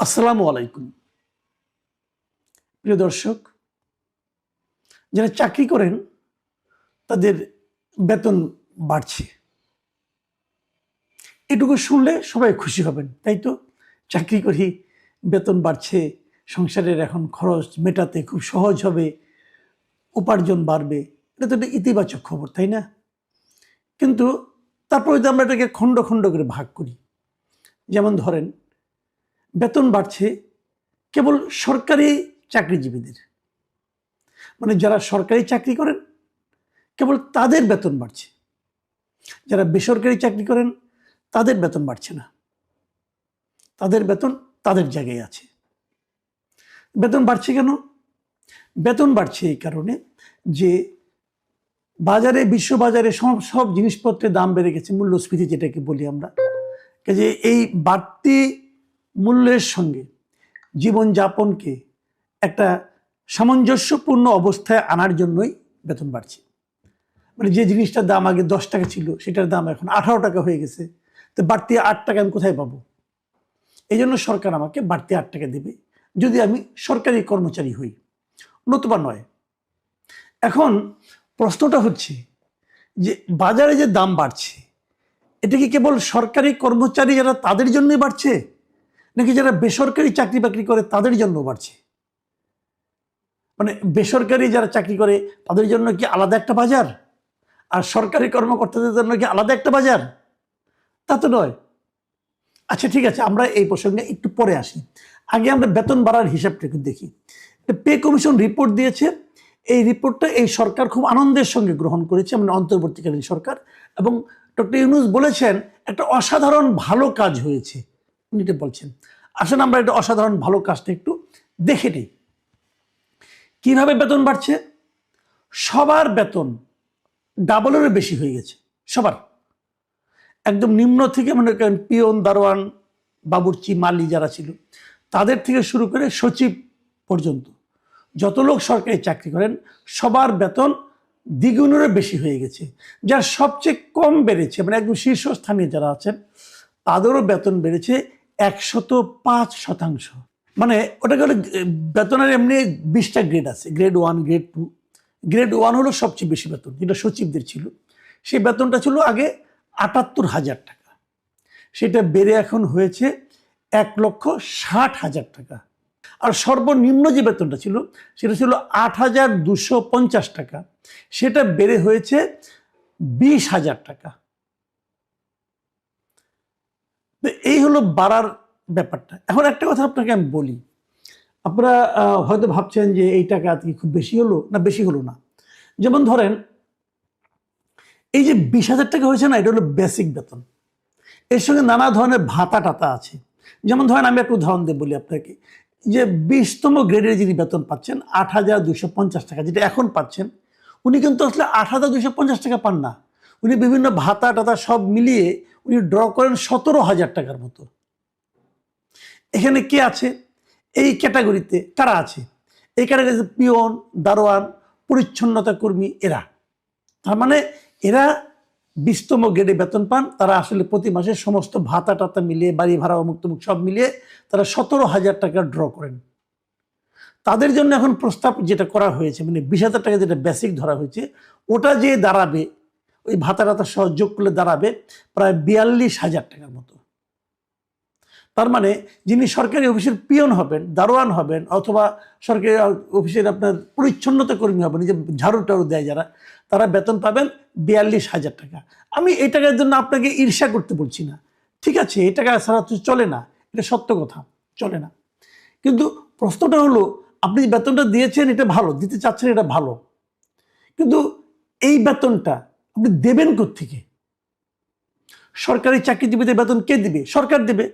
আসসালামু আলাইকুম প্রিয় দর্শক, যারা চাকরি করেন তাদের বেতন বাড়ছে, এটুকু শুনলে সবাই খুশি হবেন, তাই তো? চাকরি করি, বেতন বাড়ছে, সংসারের এখন খরচ মেটাতে খুব সহজ হবে, উপার্জন বাড়বে, এটা তো একটা ইতিবাচক খবর, তাই না? কিন্তু তারপরে যদি আমরা এটাকে খণ্ড খণ্ড করে ভাগ করি, যেমন ধরেন বেতন বাড়ছে কেবল সরকারি চাকরিজীবীদের, মানে যারা সরকারি চাকরি করেন কেবল তাদের বেতন বাড়ছে, যারা বেসরকারি চাকরি করেন তাদের বেতন বাড়ছে না, তাদের বেতন তাদের জায়গায় আছে। বেতন বাড়ছে কেন? বেতন বাড়ছে এই কারণে যে বাজারে, বিশ্ববাজারে সব জিনিসপত্রের দাম বেড়ে গেছে, মূল্যস্ফীতি যেটাকে বলি আমরা। যে এই বাড়তি মূল্যের সঙ্গে জীবনযাপনকে একটা সামঞ্জস্যপূর্ণ অবস্থায় আনার জন্যই বেতন বাড়ছে। মানে যে জিনিসটার দাম আগে 10 টাকা ছিল সেটার দাম এখন 18 টাকা হয়ে গেছে, তো বাড়তি 8 টাকা আমি কোথায় পাবো? এই জন্য সরকার আমাকে বাড়তি 8 টাকা দেবে যদি আমি সরকারি কর্মচারী হই, নতুবা নয়। এখন প্রশ্নটা হচ্ছে যে বাজারে যে দাম বাড়ছে, এটা কি কেবল সরকারি কর্মচারী যারা তাদের জন্যই বাড়ছে, নাকি যারা বেসরকারি চাকরি বাকরি করে তাদের জন্য বাড়ছে? মানে বেসরকারি যারা চাকরি করে তাদের জন্য কি আলাদা একটা বাজার, আর সরকারি কর্মকর্তাদের জন্য কি আলাদা একটা বাজার? তা তো নয়। আচ্ছা ঠিক আছে, আমরা এই প্রসঙ্গে একটু পরে আসি। আগে আমরা বেতন বাড়ার হিসাবটা একটু দেখি। পে কমিশন রিপোর্ট দিয়েছে, এই রিপোর্টটা এই সরকার খুব আনন্দের সঙ্গে গ্রহণ করেছে, মানে অন্তর্বর্তীকালীন সরকার, এবং ডক্টর ইউনূস বলেছেন একটা অসাধারণ ভালো কাজ হয়েছে, উনি এটা বলছেন। আসলে আমরা একটা অসাধারণ ভালো কাজটা একটু দেখে নিই। কিভাবে বেতন বাড়ছে? সবার বেতন ডাবলেরও বেশি হয়ে গেছে, সবার, একদম নিম্ন থেকে মনে করেন পিয়ন, দারোয়ান, বাবুর্চি, মালি যারা ছিল তাদের থেকে শুরু করে সচিব পর্যন্ত যত লোক সরকারি চাকরি করেন সবার বেতন দ্বিগুণেরও বেশি হয়ে গেছে। যার সবচেয়ে কম বেড়েছে, মানে একদম শীর্ষস্থানীয় যারা আছেন তাদেরও বেতন বেড়েছে 105%। মানে ওটাকে হলো বেতনের এমনি 20টা গ্রেড আছে, গ্রেড 1, গ্রেড 2। গ্রেড 1 হলো সবচেয়ে বেশি বেতন, যেটা সচিবদের ছিল। সেই বেতনটা ছিল আগে 78,000 টাকা, সেটা বেড়ে এখন হয়েছে 1,60,000 টাকা। আর সর্বনিম্ন যে বেতনটা ছিল সেটা ছিল 8,250 টাকা, সেটা বেড়ে হয়েছে 20,000 টাকা। এই হলো বাড়ার ব্যাপারটা। এখন একটা কথা আপনাকে আমি বলি, আপনারা হয়তো ভাবছেন যে এই টাকা কি খুব বেশি হলো, না বেশি হলো না। যেমন ধরেন এই যে 20,000 টাকা হয়েছে না, এটা হলো বেসিক বেতন, এর সঙ্গে নানা ধরনের ভাতা টাতা আছে। যেমন ধরেন আমি একটু উদাহরণ দিয়ে বলি আপনাকে, যে 20তম গ্রেডের যিনি বেতন পাচ্ছেন 8,250 টাকা, যেটা এখন পাচ্ছেন, উনি কিন্তু আসলে 8,250 টাকা পান না, উনি বিভিন্ন ভাতা টাতা সব মিলিয়ে উনি ড্র করেন 17,000 টাকার মতো। এখানে কে আছে এই ক্যাটাগরিতে? কারা আছে এই ক্যাটাগরিতে? পিয়ন, দারোয়ান, পরিচ্ছন্নতা কর্মী, এরা। তার মানে এরা 20তম গ্রেডে বেতন পান, তারা আসলে প্রতি মাসে সমস্ত ভাতা টাতা মিলিয়ে, বাড়ি ভাড়া, অমুক তমুক সব মিলিয়ে তারা 17,000 টাকা ড্র করেন। তাদের জন্য এখন প্রস্তাব যেটা করা হয়েছে, মানে 20,000 টাকা যেটা বেসিক ধরা হয়েছে, ওটা যে দাঁড়াবে, ওই ভাতা টাতা সহ যোগ করলে দাঁড়াবে প্রায় 42,000 টাকার মতো। তার মানে যিনি সরকারি অফিসের পিয়ন হবেন, দারোয়ান হবেন, অথবা সরকারি অফিসের আপনার পরিচ্ছন্নতা কর্মী হবেন, যে ঝাড়ু টাড়ু দেয় যারা, তারা বেতন পাবেন 42,000 টাকা। আমি এই টাকার জন্য আপনাকে ঈর্ষা করতে বলছি না, ঠিক আছে, এই টাকা ছাড়া তো চলে না, এটা সত্য কথা, চলে না। কিন্তু প্রশ্নটা হলো, আপনি যে বেতনটা দিয়েছেন এটা ভালো, দিতে চাচ্ছেন এটা ভালো, কিন্তু এই বেতনটা আপনি দেবেন কোত্থেকে? সরকারি চাকরিজীবীদের বেতন কে দিবে? সরকার দেবে।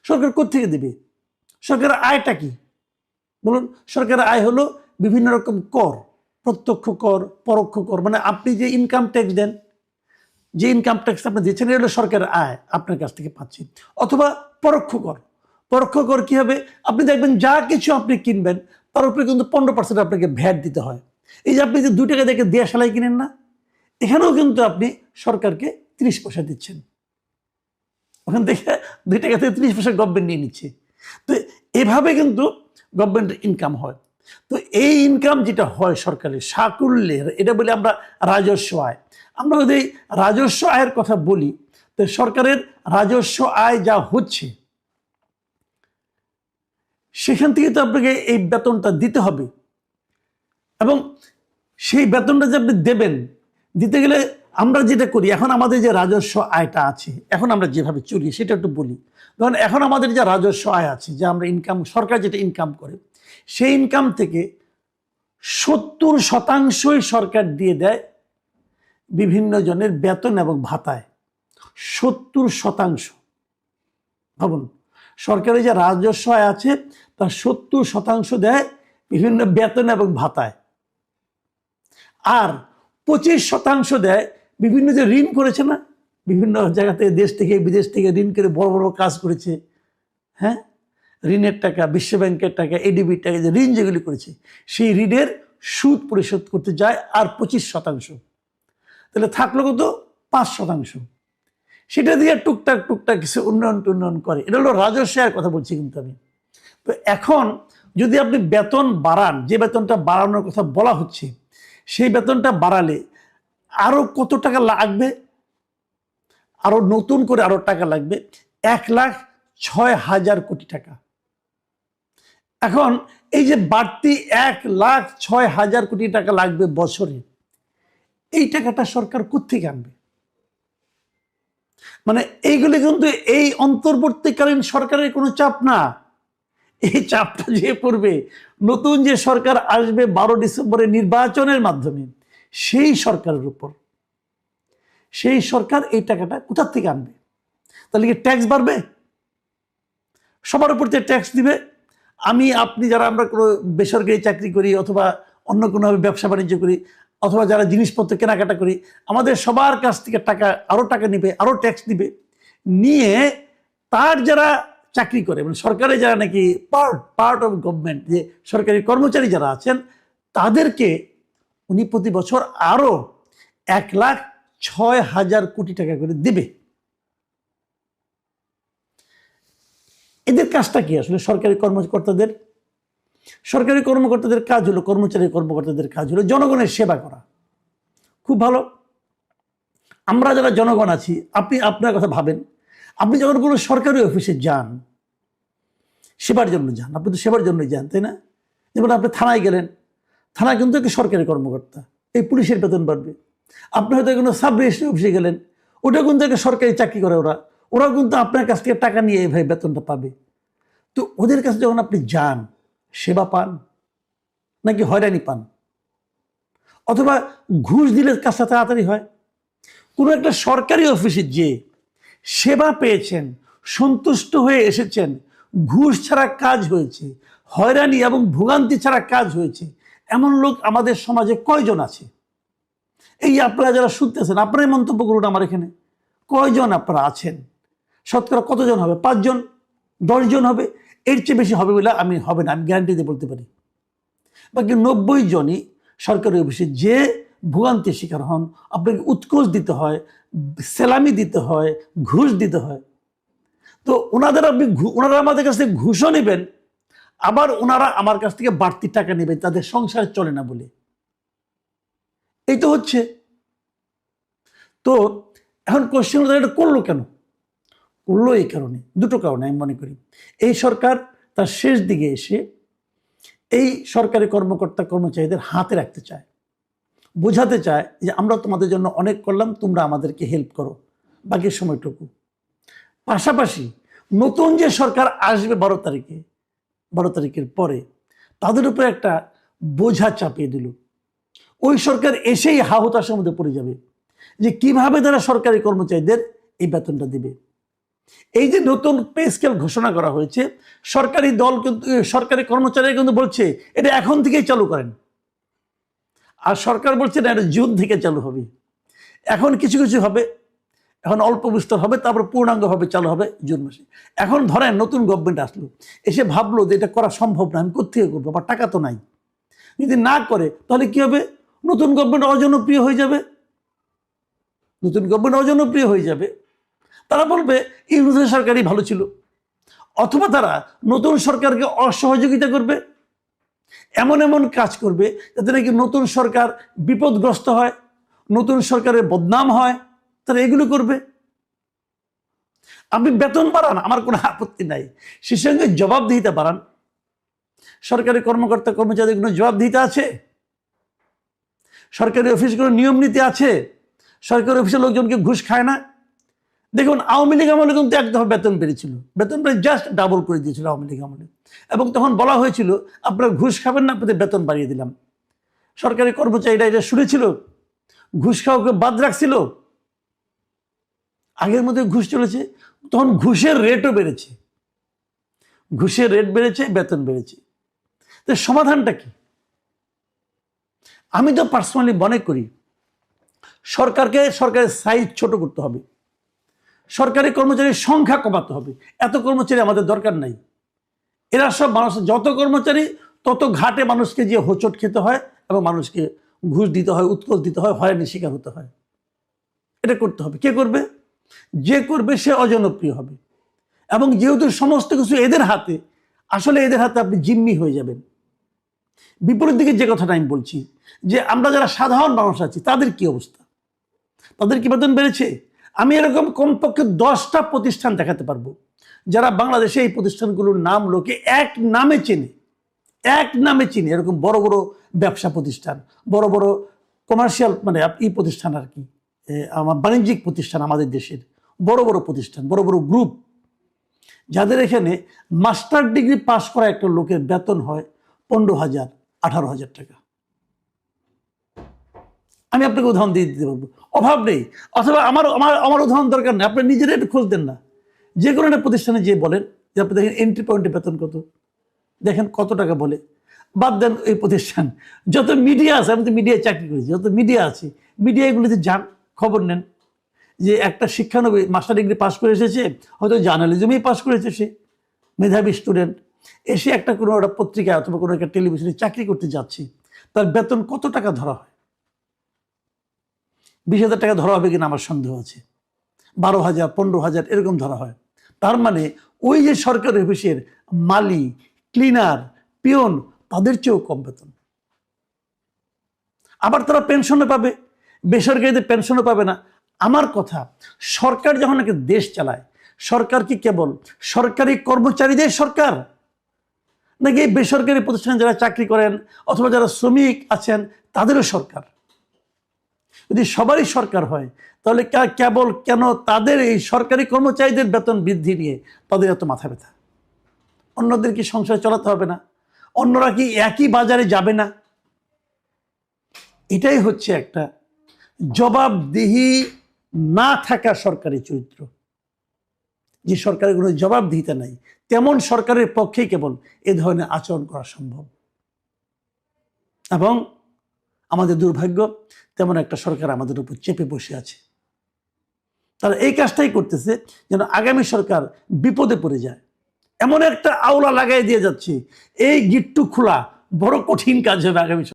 সরকার কোত্থেকে দেবে? সরকারের আয়টা কি বলুন? সরকারের আয় হলো বিভিন্ন রকম কর, প্রত্যক্ষ কর, পরোক্ষ কর, মানে আপনি যে ইনকাম ট্যাক্স দেন, যে ইনকাম ট্যাক্স আপনি দিচ্ছেন, এটা হলো সরকারের আয়, আপনার কাছ থেকে পাচ্ছি। অথবা পরোক্ষ কর। পরোক্ষ কর কি হবে? আপনি দেখবেন যা কিছু আপনি কিনবেন তার উপরে কিন্তু 15% আপনাকে ভ্যাট দিতে হয়। এই যে আপনি যে 2 টাকা দেখে দেয়া সেলাই কিনেন না, এখানেও কিন্তু আপনি সরকারকে 30 পয়সা দিচ্ছেন। ওখান থেকে 2 টাকা থেকে 30 পয়সা গভর্নমেন্ট নিয়ে নিচ্ছে। তো এভাবে কিন্তু গভর্নমেন্টের ইনকাম হয়। তো এই ইনকাম যেটা হয় সরকারের সাকুল্যের, এটা বলে আমরা রাজস্ব আয়। আমরা যদি রাজস্ব আয়ের কথা বলি, তো সরকারের রাজস্ব আয় যা হচ্ছে সেখান থেকে তো আপনাকে এই বেতনটা দিতে হবে, এবং সেই বেতনটা যে আপনি দেবেন, দিতে গেলে আমরা যেটা করি, এখন আমাদের যে রাজস্ব আয়টা আছে, এখন আমরা যেভাবে চলি সেটা একটু বলি। ধরুন এখন আমাদের যে রাজস্ব আয় আছে, যে আমরা ইনকাম, সরকার যেটা ইনকাম করে, সেই ইনকাম থেকে 70% সরকার দিয়ে দেয় বিভিন্ন জনের বেতন এবং ভাতায়। 70%। ভাবুন, সরকারের যে রাজস্ব আয় আছে তার 70% দেয় বিভিন্ন বেতন এবং ভাতায়, আর 25% দেয় বিভিন্ন যে ঋণ করেছে না, বিভিন্ন জায়গাতে দেশ থেকে বিদেশ থেকে ঋণ করে বড় বড় কাজ করেছে, হ্যাঁ, ঋণের টাকা, বিশ্ব ব্যাংকের টাকা, এডিবির টাকা, যে ঋণ যেগুলি করেছে সেই ঋণের সুদ পরিশোধ করতে যায় আর 25%। তাহলে থাকলো কত? 5%। সেটা দিয়ে টুকটাক টুকটাক কিছু উন্নয়ন করে। এটা হলো রাজস্ব আয়ের কথা বলছি কিন্তু আমি। তো এখন যদি আপনি বেতন বাড়ান, যে বেতনটা বাড়ানোর কথা বলা হচ্ছে, সেই বেতনটা বাড়ালে আরো কত টাকা লাগবে? আরো নতুন করে আরো টাকা লাগবে 1,06,000 কোটি টাকা। এখন এই যে বাড়তি 1,06,000 কোটি টাকা লাগবে বছরে, এই টাকাটা সরকার কোত্থেকে আনবে? মানে এইগুলি কিন্তু এই অন্তর্বর্তীকালীন সরকারের কোনো চাপ না, এই চাপটা যে পড়বে নতুন যে সরকার আসবে 12 ডিসেম্বরে নির্বাচনের মাধ্যমে, সেই সরকারের উপর। সেই সরকার এই টাকাটা কোথা থেকে আনবে? তাহলে কি ট্যাক্স বাড়বে? সবার উপর যে ট্যাক্স দিবে, আমি আপনি যারা আমরা কোনো বেসরকারি চাকরি করি অথবা অন্য কোনোভাবে ব্যবসা বাণিজ্য করি অথবা যারা জিনিসপত্র কেনাকাটা করি, আমাদের সবার কাছ থেকে আরো টাকা নিবে, আরো ট্যাক্স দিবে, নিয়ে তার যারা চাকরি করে, মানে সরকারে যারা নাকি পার্ট অফ গভর্নমেন্ট, যে সরকারি কর্মচারী যারা আছেন, তাদেরকে উনি প্রতি বছর আরো 1,06,000 কোটি টাকা করে দিবে। এদের কাজটা কি আসলে? সরকারি কর্মকর্তাদের কাজ হলো, কর্মচারী-কর্মকর্তাদের কাজ হলো জনগণের সেবা করা। খুব ভালো। আমরা যারা জনগণ আছি, আপনি আপনার কথা ভাবেন, আপনি যখন কোনো সরকারি অফিসে যান, সেবার জন্য যান, আপনি তো সেবার জন্যই যান, তাই না? যেমন আপনি থানায় গেলেন, থানা কিন্তু একটা সরকারি কর্মকর্তা, এই পুলিশের বেতন বাড়বে। আপনি হয়তো কোনো সাব রেজিস্ট্রি অফিসে গেলেন, ওটা কিন্তু একটা সরকারি চাকরি করে, ওরাও কিন্তু আপনার কাছ থেকে টাকা নিয়ে এইভাবে বেতনটা পাবে। তো ওদের কাছে যখন আপনি যান, সেবা পান নাকি হয়রানি পান? অথবা ঘুষ দিলে কাজটা তাড়াতাড়ি হয়? কোনো একটা সরকারি অফিসে যে সেবা পেয়েছেন, সন্তুষ্ট হয়ে এসেছেন, ঘুষ ছাড়া কাজ হয়েছে, হয়রানি এবং ভোগান্তি ছাড়া কাজ হয়েছে, এমন লোক আমাদের সমাজে কয়জন আছে? এই আপনারা যারা শুনতেছেন, আপনারাই মন্তব্য করুন আমার এখানে, কয়জন আপনারা আছেন? শতকরা কতজন হবে? 5 জন, 10 জন হবে? এর চেয়ে বেশি হবে বলে হবে না, আমি গ্যারান্টি দিয়ে বলতে পারি। বাকি 90 জনই সরকারি অফিসে যে ভোগান্তির শিকার হন, আপনাকে উৎকোচ দিতে হয়, সেলামি দিতে হয়, ঘুষ দিতে হয়। তো ওনারা আমাদের কাছ থেকে ঘুষও নেবেন, আবার ওনারা আমার কাছ থেকে বাড়তি টাকা নেবেন, তাদের সংসার চলে না বলে। এই তো হচ্ছে। তো এখন কোশ্চেন হলো, এটা করলো কেন? করলো এই কারণে, দুটো কারণে আমি মনে করি। এই সরকার তার শেষ দিকে এসে এই সরকারি কর্মচারীদের হাতে রাখতে চায়, বোঝাতে চায় যে আমরা তোমাদের জন্য অনেক করলাম, তোমরা আমাদেরকে হেল্প করো বাকি সময়টুকু। পাশাপাশি নতুন যে সরকার আসবে 12 তারিখের পরে, তাদের উপরে একটা বোঝা চাপিয়ে দিল। ওই সরকার এসেই হাহুতাশের মধ্যে পড়ে যাবে যে কিভাবে তারা সরকারি কর্মচারীদের এই বেতনটা দিবে। এই যে নতুন পে স্কেল ঘোষণা করা হয়েছে, সরকারি দল কিন্তু, সরকারি কর্মচারীরা কিন্তু বলছে এটা এখন থেকেই চালু করেন, আর সরকার বলছে না এটা জুন থেকে চালু হবে। এখন কিছু কিছু হবে, এখন অল্প বিস্তর হবে, তারপর পূর্ণাঙ্গভাবে চালু হবে জুন মাসে। এখন ধরেন নতুন গভর্নমেন্ট আসলো, এসে ভাবলো যে এটা করা সম্ভব না, আমি কোত্থেকে করবো, আমার টাকা তো নাই। যদি না করে তাহলে কি হবে? নতুন গভর্নমেন্ট অজনপ্রিয় হয়ে যাবে। তারা বলবে ইউনূসের সরকারই ভালো ছিল, অথবা তারা নতুন সরকারকে অসহযোগিতা করবে, এমন এমন কাজ করবে যাতে নাকি নতুন সরকার বিপদগ্রস্ত হয়, নতুন সরকারের বদনাম হয়, তারা এগুলো করবে। আপনি বেতন বাড়ান, আমার কোনো আপত্তি নাই, সে সঙ্গে জবাবদিহিতা বাড়ান। সরকারি কর্মকর্তা কর্মচারীদের কোনো জবাবদিহিতা আছে? সরকারি অফিসগুলোর নিয়ম নীতি আছে? সরকারি অফিসের লোকজনকে ঘুষ খায় না? দেখুন, আওয়ামী লীগ আমলে কিন্তু এক দফা বেতন বেড়েছিল, বেতন প্রায় জাস্ট ডাবল করে দিয়েছিল আওয়ামী লীগ আমলে, এবং তখন বলা হয়েছিল আপনারা ঘুষ খাবেন না, আপনাদের বেতন বাড়িয়ে দিলাম। সরকারি কর্মচারীরা এটা শুনেছিল? ঘুষ খাওয়াকে বাদ রাখছিল? আগের মধ্যে ঘুষ চলেছে, তখন ঘুষের রেটও বেড়েছে, ঘুষের রেট বেড়েছে, বেতন বেড়েছে। তো সমাধানটা কি? আমি তো পার্সোনালি মনে করি সরকারের সাইজ ছোট করতে হবে, সরকারি কর্মচারীর সংখ্যা কমাতে হবে। এত কর্মচারী আমাদের দরকার নাই। এরা সব মানুষ, যত কর্মচারী তত ঘাটে মানুষকে যে হোঁচট খেতে হয় এবং মানুষকে ঘুষ দিতে হয়, উৎকোচ দিতে হয়, হয়রানির শিকার হতে হয়। এটা করতে হবে। কে করবে? যে করবে সে অজনপ্রিয় হবে, এবং যেহেতু সমস্ত কিছু এদের হাতে, আসলে এদের হাতে আপনি জিম্মি হয়ে যাবেন। বিপরীত দিকে যে কথাটা আমি বলছি, যে আমরা যারা সাধারণ মানুষ আছি তাদের কি অবস্থা? তাদের কি বেতন বেড়েছে? আমি এরকম কমপক্ষে 10টা প্রতিষ্ঠান দেখাতে পারবো যারা বাংলাদেশে এই প্রতিষ্ঠানগুলোর নাম লোকে এক নামে চেনে, এক নামে চিনি। এরকম বড় বড় ব্যবসা প্রতিষ্ঠান, বড় বড় কমার্শিয়াল মানে এই প্রতিষ্ঠান আর কি, আমার বাণিজ্যিক প্রতিষ্ঠান, আমাদের দেশের বড় বড় প্রতিষ্ঠান, বড় বড় গ্রুপ, যাদের এখানে মাস্টার ডিগ্রি পাস করা একটা লোকের বেতন হয় 15,000, 18,000 টাকা। আমি আপনাকে উদাহরণ দিয়ে দিতে পারবো, অভাব নেই। অথবা আমার উদাহরণ দরকার নেই, আপনি নিজেরা একটু খোঁজ দেন না। যে কোনো একটা প্রতিষ্ঠানে যে বলেন যে আপনি দেখেন এন্ট্রি পয়েন্টে বেতন কত, দেখেন কত টাকা বলে। বাদ দেন এই প্রতিষ্ঠান, যত মিডিয়া আছে, আমি তো মিডিয়ায় চাকরি করেছি, যত মিডিয়া আছে মিডিয়াগুলিতে যান, খবর নেন যে একটা শিক্ষানবী মাস্টার ডিগ্রি পাস করে এসেছে, হয়তো জার্নালিজমেই পাস করেছে, সে মেধাবী স্টুডেন্ট, এসে একটা কোনো একটা পত্রিকায় অথবা কোনো একটা টেলিভিশনে চাকরি করতে যাচ্ছে, তার বেতন কত টাকা ধরা হয়? 20,000 টাকা ধরা হবে কিনা আমার সন্দেহ আছে। 12,000, 15,000 এরকম ধরা হয়। তার মানে ওই যে সরকারি অফিসের মালি, ক্লিনার, পিয়ন, তাদের চেয়েও কম বেতন। আবার তারা পেনশনও পাবে, বেসরকারিতে পেনশনও পাবে না। আমার কথা, সরকার যখন একটা দেশ চালায়, সরকার কি কেবল সরকারি কর্মচারীদের সরকার, নাকি এই বেসরকারি প্রতিষ্ঠানে যারা চাকরি করেন অথবা যারা শ্রমিক আছেন তাদেরও সরকার? যদি সবারই সরকার হয়, তাহলে কেবল কেন তাদের এই সরকারি কর্মচারীদের বেতন বৃদ্ধি নিয়ে তাদের এত মাথা ব্যথা? অন্যদের কি সংসার চালাতে হবে না? অন্যরা কি একই বাজারে যাবে না? এটাই হচ্ছে একটা জবাবদিহি না থাকা সরকারি চরিত্র। যে সরকারের কোনো জবাবদিহিতা নাই, তেমন সরকারের পক্ষেই কেবল এ ধরনের আচরণ করা সম্ভব। এবং আমাদের দুর্ভাগ্য, তেমন একটা সরকার আমাদের উপর চেপে বসে আছে। তারা এই কাজটাই করতেছে যেন আগামী সরকার বিপদে পড়ে যায়। এমন একটা আওলা লাগাই দিয়ে যাচ্ছে, এই গিট্টু খোলা বড় কঠিন কাজ হবে আগামী